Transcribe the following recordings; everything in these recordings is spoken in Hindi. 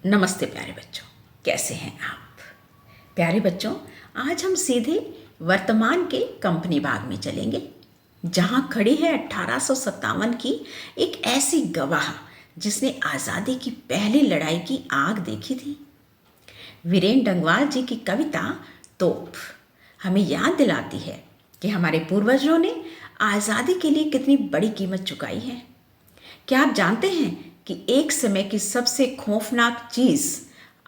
नमस्ते प्यारे बच्चों, कैसे हैं आप? प्यारे बच्चों, आज हम सीधे वर्तमान के कंपनी बाग में चलेंगे, जहां खड़ी है 1857 की एक ऐसी गवाह जिसने आज़ादी की पहली लड़ाई की आग देखी थी। वीरेंद्र डंगवाल जी की कविता तोप हमें याद दिलाती है कि हमारे पूर्वजों ने आज़ादी के लिए कितनी बड़ी कीमत चुकाई है। क्या आप जानते हैं कि एक समय की सबसे खौफनाक चीज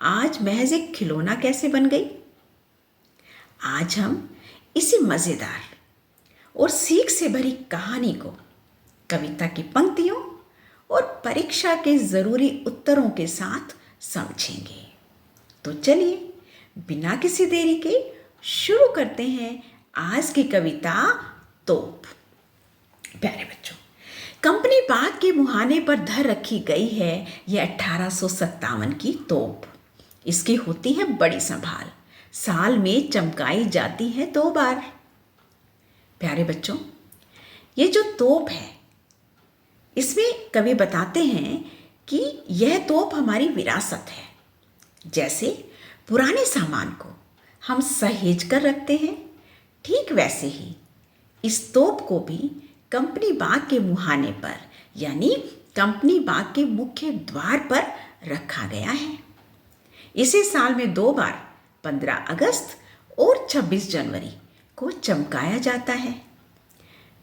आज महज एक खिलौना कैसे बन गई? आज हम इसी मजेदार और सीख से भरी कहानी को कविता की पंक्तियों और परीक्षा के जरूरी उत्तरों के साथ समझेंगे। तो चलिए बिना किसी देरी के शुरू करते हैं आज की कविता तोप। प्यारे बच्चों, कंपनी बाग के मुहाने पर धर रखी गई है यह 1857 की तोप। इसकी होती है बड़ी संभाल, साल में चमकाई जाती है 2 बार। प्यारे बच्चों, ये जो तोप है इसमें कवि बताते हैं कि यह तोप हमारी विरासत है। जैसे पुराने सामान को हम सहेज कर रखते हैं, ठीक वैसे ही इस तोप को भी कंपनी बाग के मुहाने पर यानी कंपनी बाग के मुख्य द्वार पर रखा गया है। इसे साल में 2 बार 15 अगस्त और 26 जनवरी को चमकाया जाता है।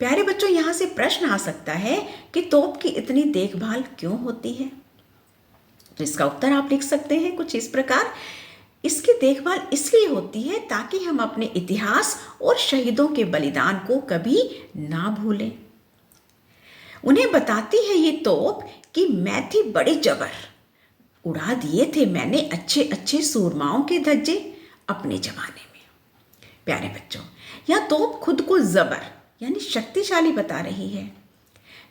प्यारे बच्चों, यहाँ से प्रश्न आ सकता है कि तोप की इतनी देखभाल क्यों होती है? तो इसका उत्तर आप लिख सकते हैं कुछ इस प्रकार। इसकी देखभाल इसलिए होती है ताकि हम अपने इतिहास और शहीदों के बलिदान को कभी ना भूलें। उन्हें बताती है ये तोप कि मैं थी बड़ी जबर, उड़ा दिए थे मैंने अच्छे अच्छे सूरमाओं के धज्जे अपने जमाने में। प्यारे बच्चों, यह तोप खुद को जबर यानी शक्तिशाली बता रही है।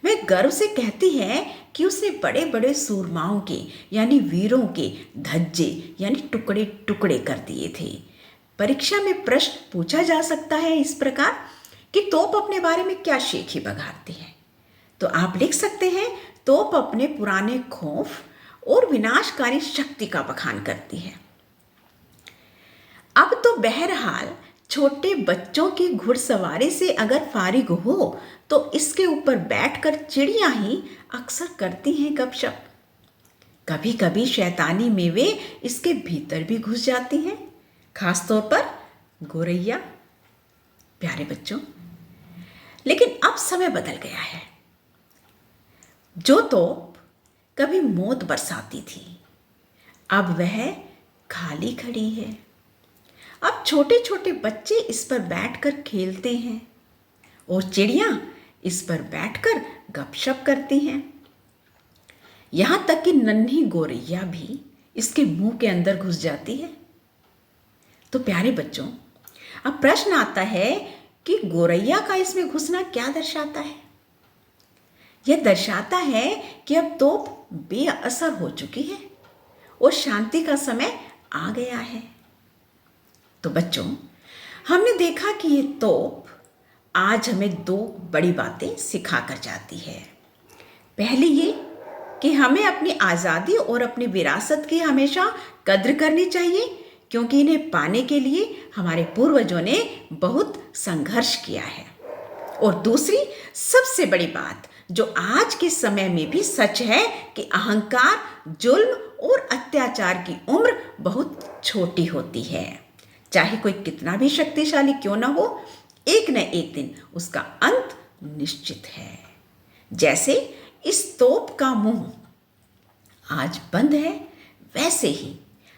वह गर्व से कहती है कि उसने बड़े बड़े सूरमाओं के यानी वीरों के धज्जे यानी टुकड़े टुकड़े कर दिए थे। परीक्षा में प्रश्न पूछा जा सकता है इस प्रकार कि तोप अपने बारे में क्या शेखी बघारती है? तो आप लिख सकते हैं तोप अपने पुराने खौफ और विनाशकारी शक्ति का बखान करती है। अब तो बहरहाल छोटे बच्चों की घुड़सवारी से अगर फारिग हो तो इसके ऊपर बैठकर चिड़ियां ही अक्सर करती हैं गपशप। कभी कभी शैतानी में वे इसके भीतर भी घुस जाती हैं, खासतौर पर गोरैया। प्यारे बच्चों, लेकिन अब समय बदल गया है। जो तोप कभी मौत बरसाती थी, अब वह खाली खड़ी है। अब छोटे छोटे बच्चे इस पर बैठकर खेलते हैं और चिड़ियां इस पर बैठकर गपशप करती हैं। यहां तक कि नन्ही गोरैया भी इसके मुंह के अंदर घुस जाती है। तो प्यारे बच्चों, अब प्रश्न आता है कि गोरैया का इसमें घुसना क्या दर्शाता है? यह दर्शाता है कि अब तोप बेअसर हो चुकी है और शांति का समय आ गया है। तो बच्चों, हमने देखा कि ये तोप आज हमें 2 बड़ी बातें सिखा कर जाती है। पहली ये कि हमें अपनी आज़ादी और अपनी विरासत की हमेशा कद्र करनी चाहिए, क्योंकि इन्हें पाने के लिए हमारे पूर्वजों ने बहुत संघर्ष किया है। और दूसरी सबसे बड़ी बात जो आज के समय में भी सच है कि अहंकार, जुल्म और अत्याचार की उम्र बहुत छोटी होती है। चाहे कोई कितना भी शक्तिशाली क्यों ना हो, एक न एक दिन उसका अंत निश्चित है। जैसे इस तोप का मुंह आज बंद है, वैसे ही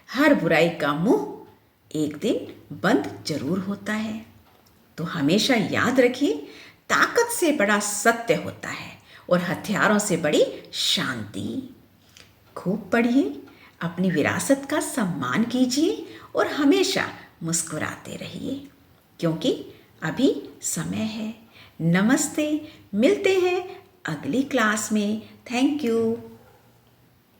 हर बुराई का मुंह एक दिन बंद जरूर होता है। तो हमेशा याद रखिए, ताकत से बड़ा सत्य होता है और हथियारों से बड़ी शांति। खूब पढ़िए, अपनी विरासत का सम्मान कीजिए और हमेशा मुस्कुराते रहिए, क्योंकि अभी समय है। नमस्ते, मिलते हैं अगली क्लास में। Thank you.